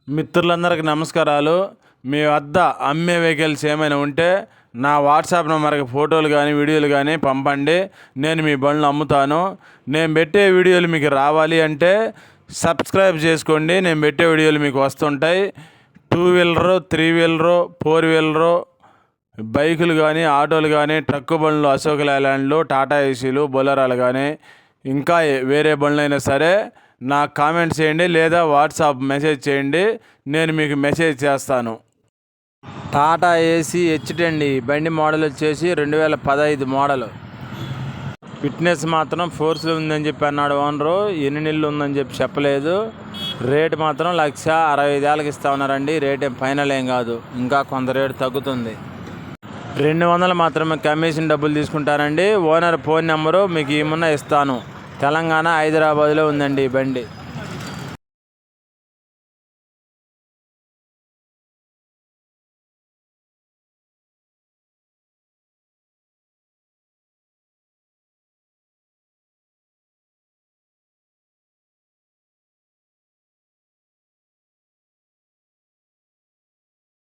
మిత్రులందరికీ నమస్కారాలు. మీ వద్ద అమ్మే వెహికల్స్ ఏమైనా ఉంటే నా వాట్సాప్ నెంబర్కి ఫోటోలు కానీ వీడియోలు కానీ పంపండి. నేను మీ బండ్లు అమ్ముతాను. నేను పెట్టే వీడియోలు మీకు రావాలి అంటే సబ్స్క్రైబ్ చేసుకోండి. నేను పెట్టే వీడియోలు మీకు వస్తుంటాయి. 2 వీలరు, 3 వీలరు, 4 వీలరు బైకులు కానీ, ఆటోలు కానీ, ట్రక్కు బండ్లు, అశోక్ లేలాండ్లు, టాటా ఏసీలు, బొలెరోలు కానీ ఇంకా వేరే బండ్లైనా సరే నాకు కామెంట్ చేయండి లేదా వాట్సాప్ మెసేజ్ చేయండి. నేను మీకు మెసేజ్ చేస్తాను. టాటా ఏసీ H10 బండి మోడల్ వచ్చేసి 2015 మోడల్. ఫిట్నెస్ మాత్రం ఫోర్స్లో ఉందని చెప్పి అన్నాడు ఓనరు. ఎన్ని నెలలు ఉందని చెప్పి చెప్పలేదు. రేటు మాత్రం 1,65,000కి ఇస్తా ఉన్నారండి. రేట్ ఏం ఫైనల్ ఏం కాదు, ఇంకా కొంత రేటు తగ్గుతుంది. 200 మాత్రమే కమిషన్ డబ్బులు తీసుకుంటారండి. ఓనర్ ఫోన్ నెంబరు మీకు ఏమన్నా ఇస్తాను. తెలంగాణ హైదరాబాద్లో ఉందండి ఈ బండి.